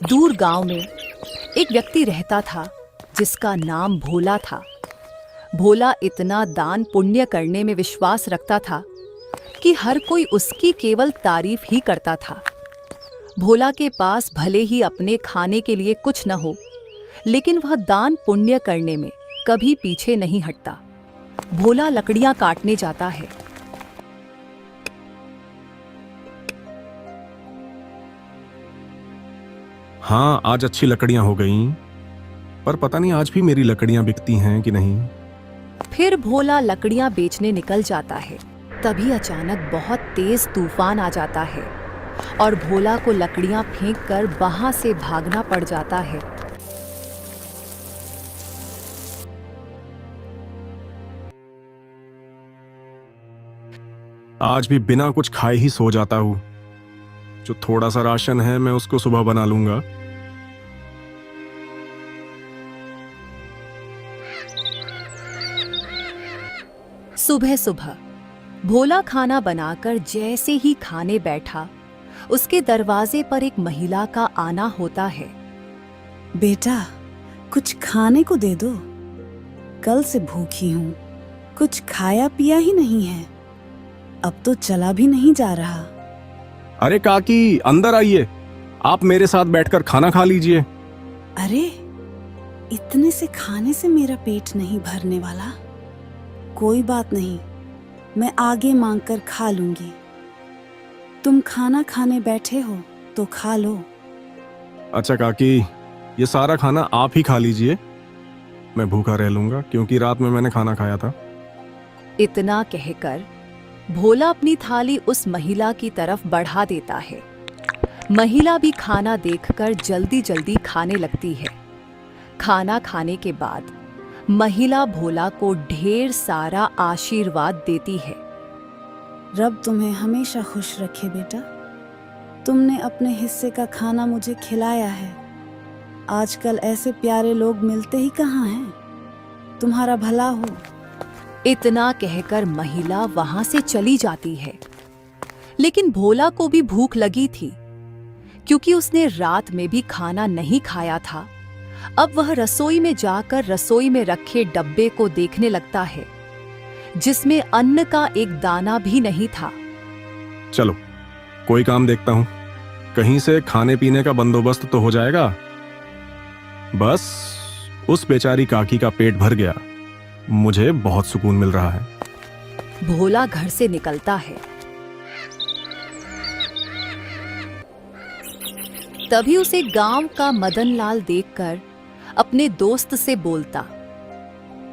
दूर गांव में एक व्यक्ति रहता था जिसका नाम भोला था। भोला इतना दान पुण्य करने में विश्वास रखता था कि हर कोई उसकी केवल तारीफ ही करता था। भोला के पास भले ही अपने खाने के लिए कुछ न हो, लेकिन वह दान पुण्य करने में कभी पीछे नहीं हटता। भोला लकड़ियां काटने जाता है। हाँ, आज अच्छी लकड़ियां हो गईं, पर पता नहीं आज भी मेरी लकड़ियां बिकती हैं कि नहीं। फिर भोला लकड़ियां बेचने निकल जाता है। तभी अचानक बहुत तेज तूफान आ जाता है और भोला को लकड़ियां फेंककर वहां से भागना पड़ जाता है। आज भी बिना कुछ खाए ही सो जाता हूँ। जो थोड़ा सा राशन है मैं उसको सुबह बना लूंगा। सुबह सुबह भोला खाना बनाकर जैसे ही खाने बैठा, उसके दरवाजे पर एक महिला का आना होता है। बेटा, कुछ खाने को दे दो। कल से भूखी हूँ, कुछ खाया पिया ही नहीं है। अब तो चला भी नहीं जा रहा। अरे काकी, अंदर आइए। आप मेरे साथ बैठकर खाना खा लीजिए। अरे, इतने से खाने से मेरा पेट नहीं भरने वाला। कोई बात नहीं, मैं आगे मांगकर खा लूंगी। तुम खाना खाने बैठे हो तो खा लो। अच्छा काकी, ये सारा खाना आप ही खा लीजिए। मैं भूखा रह लूंगा क्योंकि रात में मैंने खाना खाया था। इतना कहकर भोला अपनी थाली उस महिला की तरफ बढ़ा देता है। महिला भी खाना देखकर जल्दी जल्दी खाने लगती है। खाना खाने के बाद महिला भोला को ढेर सारा आशीर्वाद देती है। रब तुम्हें हमेशा खुश रखे बेटा। तुमने अपने हिस्से का खाना मुझे खिलाया है। आजकल ऐसे प्यारे लोग मिलते ही कहाँ हैं। तुम्हारा भला हो। इतना कहकर महिला वहां से चली जाती है। लेकिन भोला को भी भूख लगी थी, क्योंकि उसने रात में भी खाना नहीं खाया था। अब वह रसोई में जाकर रसोई में रखे डब्बे को देखने लगता है, जिसमें अन्न का एक दाना भी नहीं था। चलो, कोई काम देखता हूँ। कहीं से खाने पीने का बंदोबस्त तो हो जाएगा। बस उस बेचारी काकी का पेट भर गया। मुझे बहुत सुकून मिल रहा है। भोला घर से निकलता है। तभी उसे गांव का मदन लाल देखकर अपने दोस्त से बोलता,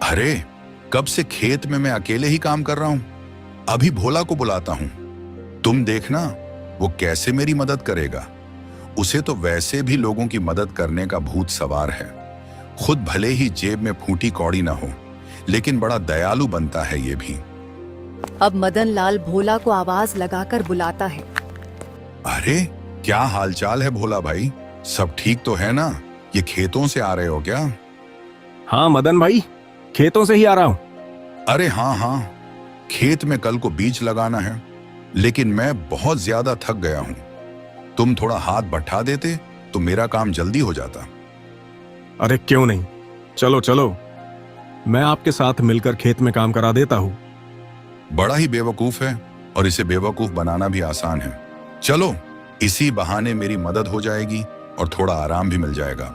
अरे, कब से खेत में मैं अकेले ही काम कर रहा हूं। अभी भोला को बुलाता हूं। तुम देखना वो कैसे मेरी मदद करेगा। उसे तो वैसे भी लोगों की मदद करने का भूत सवार है। खुद भले ही जेब में फूटी कौड़ी ना हो, लेकिन बड़ा दयालु बनता है ये भी। अब मदन लाल भोला को आवाज लगाकर बुलाता है। अरे, क्या हालचाल है भोला भाई? सब ठीक तो है ना? ये खेतों से आ रहे हो क्या? हाँ मदन भाई, खेतों से ही आ रहा हूँ। अरे हाँ, खेत में कल को बीज लगाना है, लेकिन मैं बहुत ज्यादा थक गया हूँ। तुम थोड़ा हाथ बटा देते तो मेरा काम जल्दी हो जाता। अरे क्यों नहीं, चलो चलो, मैं आपके साथ मिलकर खेत में काम करा देता हूँ। बड़ा ही बेवकूफ है और इसे बेवकूफ बनाना भी आसान है। चलो, इसी बहाने मेरी मदद हो जाएगी और थोड़ा आराम भी मिल जाएगा।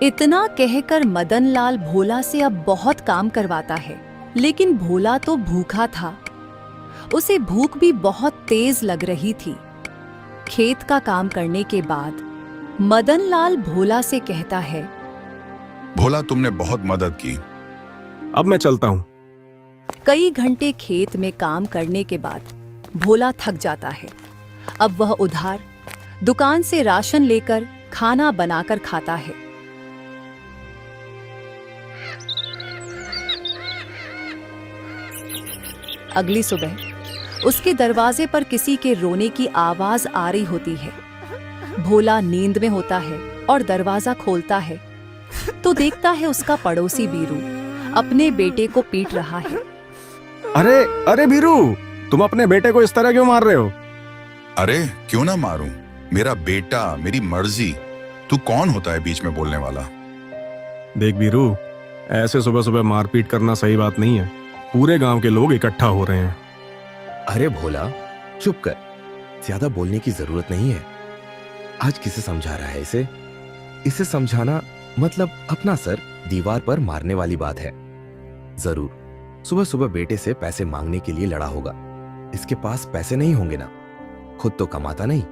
इतना कहकर मदन लाल भोला से अब बहुत काम करवाता है, लेकिन भोला तो भूखा था। उसे भूख भी बहुत तेज लग रही थी। खेत का काम करने के बाद मदन लाल भोला से कहता है, भोला, तुमने बहुत मदद की। अब मैं चलता हूँ। कई घंटे खेत में काम करने के बाद भोला थक जाता है। अब वह उधार दुकान से राशन लेकर खाना बनाकर खाता है। अगली सुबह उसके दरवाजे पर किसी के रोने की आवाज आ रही होती है। भोला नींद में होता है और दरवाजा खोलता है तो देखता है उसका पड़ोसी बीरू अपने बेटे को पीट रहा है। अरे अरे बीरू, तुम अपने बेटे को इस तरह क्यों मार रहे हो? अरे क्यों ना मारूं, मेरा बेटा, मेरी मर्जी। तू कौन होता है बीच में बोलने वाला? देख बीरू, ऐसे सुबह सुबह मारपीट करना सही बात नहीं है। पूरे गांव के लोग इकट्ठा हो रहे हैं। अरे भोला, चुप कर। ज्यादा बोलने की जरूरत नहीं है। आज किसे समझा रहा है इसे? इसे समझाना मतलब अपना सर दीवार पर मारने वाली बात है। जरूर सुबह सुबह बेटे से पैसे मांगने के लिए लड़ा होगा। इसके पास पैसे नहीं होंगे ना, खुद तो कमाता नहीं।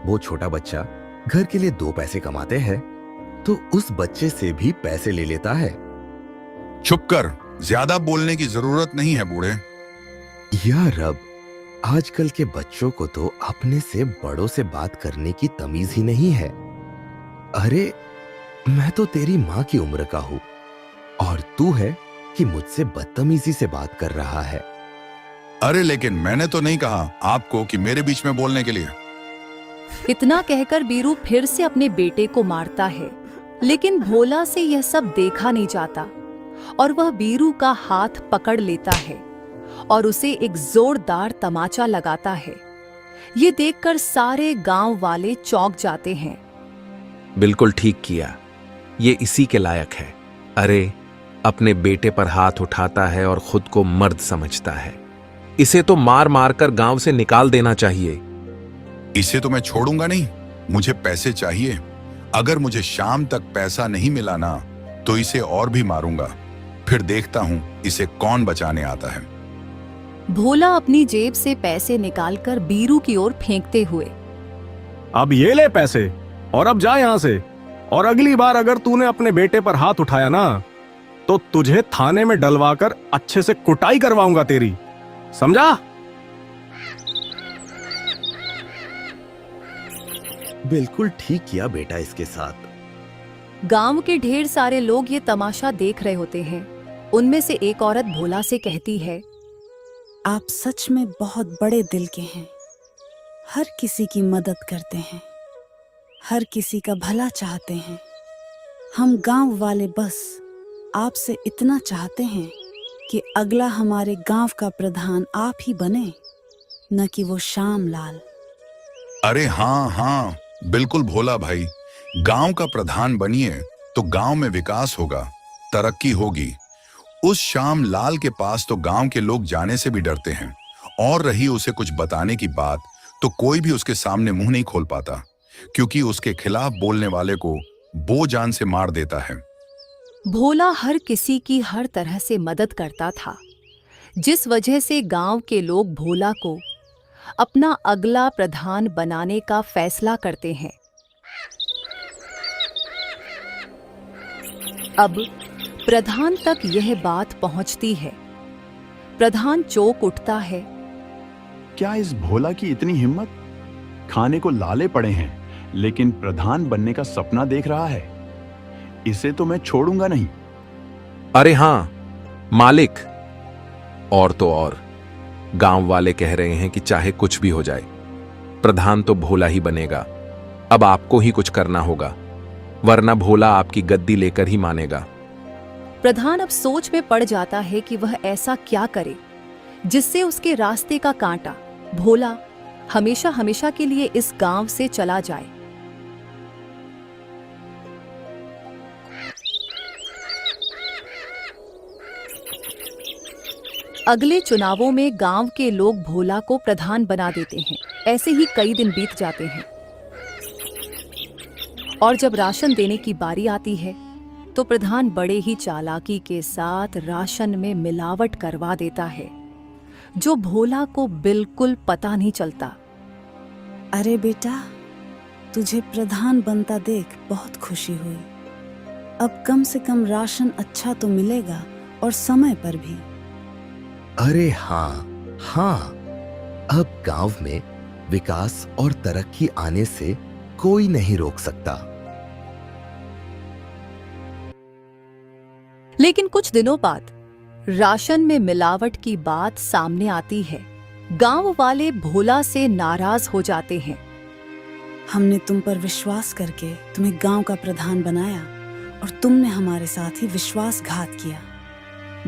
वो छोटा बच्चा घर के लिए 2 पैसे कमाते हैं तो उस बच्चे से भी पैसे ले लेता है। चुप कर, ज्यादा बोलने की जरूरत नहीं है बूढ़े। या रब, आजकल के बच्चों को तो अपने से बड़ों से बात करने की तमीज ही नहीं है। अरे मैं तो तेरी माँ की उम्र का हूं और तू है कि मुझसे बदतमीजी से बात कर रहा है। अरे लेकिन मैंने तो नहीं कहा आपको कि मेरे बीच में बोलने के लिए। इतना कहकर बीरू फिर से अपने बेटे को मारता है, लेकिन भोला से यह सब देखा नहीं जाता और वह बीरू का हाथ पकड़ लेता है और उसे एक जोरदार तमाचा लगाता है। ये देखकर सारे गांव वाले चौंक जाते हैं। बिल्कुल ठीक किया, ये इसी के लायक है। अरे अपने बेटे पर हाथ उठाता है और खुद को मर्द समझता है। इसे तो मार मार कर गांव से निकाल देना चाहिए। इसे तो मैं छोड़ूंगा नहीं, मुझे पैसे चाहिए। अगर मुझे शाम तक पैसा नहीं मिला ना तो इसे और भी मारूंगा। फिर देखता हूं इसे कौन बचाने आता है। भोला अपनी जेब से पैसे निकालकर बीरू की ओर फेंकते हुए, अब ये ले पैसे और अब जा यहां से। और अगली बार अगर तूने अपने बेटे पर हाथ उठाया ना तो तुझे थाने में डलवाकर अच्छे से कुटाई करवाऊंगा तेरी, समझा? बिल्कुल ठीक किया बेटा इसके साथ। गांव के ढेर सारे लोग ये तमाशा देख रहे होते हैं। उनमें से एक औरत भोला से कहती है, आप सच में बहुत बड़े दिल के हैं। हर किसी की मदद करते हैं, हर किसी का भला चाहते हैं। हम गांव वाले बस आपसे इतना चाहते हैं कि अगला हमारे गांव का प्रधान आप ही बने, न कि वो श्याम लाल। अरे हाँ हाँ, बिल्कुल भोला भाई, गांव का प्रधान बनिए तो गांव में विकास होगा, तरक्की होगी। उस श्याम लाल के पास तो गांव के लोग जाने से भी डरते हैं, और रही उसे कुछ बताने की बात तो कोई भी उसके सामने मुंह नहीं खोल पाता, क्योंकि उसके खिलाफ बोलने वाले को बो जान से मार देता है। भोला हर किसी की हर तरह से मदद करता था, जिस वजह से गांव के लोग भोला को अपना अगला प्रधान बनाने का फैसला करते हैं। अब प्रधान तक यह बात पहुंचती है। प्रधान चौंक उठता है। क्या इस भोला की इतनी हिम्मत? खाने को लाले पड़े हैं लेकिन प्रधान बनने का सपना देख रहा है। इसे तो मैं छोड़ूंगा नहीं। अरे हां मालिक, और तो और गांव वाले कह रहे हैं कि चाहे कुछ भी हो जाए प्रधान तो भोला ही बनेगा। अब आपको ही कुछ करना होगा, वरना भोला आपकी गद्दी लेकर ही मानेगा। प्रधान अब सोच में पड़ जाता है कि वह ऐसा क्या करे जिससे उसके रास्ते का कांटा भोला हमेशा हमेशा के लिए इस गांव से चला जाए। अगले चुनावों में गांव के लोग भोला को प्रधान बना देते हैं। ऐसे ही कई दिन बीत जाते हैं और जब राशन देने की बारी आती है तो प्रधान बड़े ही चालाकी के साथ राशन में मिलावट करवा देता है, जो भोला को बिल्कुल पता नहीं चलता। अरे बेटा, तुझे प्रधान बनता देख बहुत खुशी हुई। अब कम से कम राशन अच्छा तो मिलेगा और समय पर भी। अरे हाँ हाँ, अब गांव में विकास और तरक्की आने से कोई नहीं रोक सकता। लेकिन कुछ दिनों बाद राशन में मिलावट की बात सामने आती है। गांव वाले भोला से नाराज हो जाते हैं। हमने तुम पर विश्वास करके तुम्हें गांव का प्रधान बनाया और तुमने हमारे साथ ही विश्वासघात किया।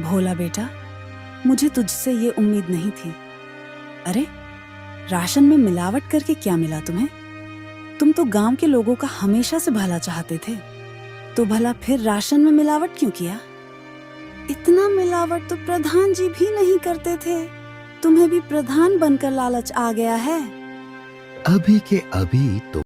भोला बेटा, मुझे तुझसे ये उम्मीद नहीं थी। अरे, राशन में मिलावट करके क्या मिला तुम्हें? तुम तो गांव के लोगों का हमेशा से भला चाहते थे, तो भला फिर राशन में मिलावट क्यों किया? इतना मिलावट तो प्रधान जी भी नहीं करते थे। तुम्हें भी प्रधान बनकर लालच आ गया है। अभी के अभी तो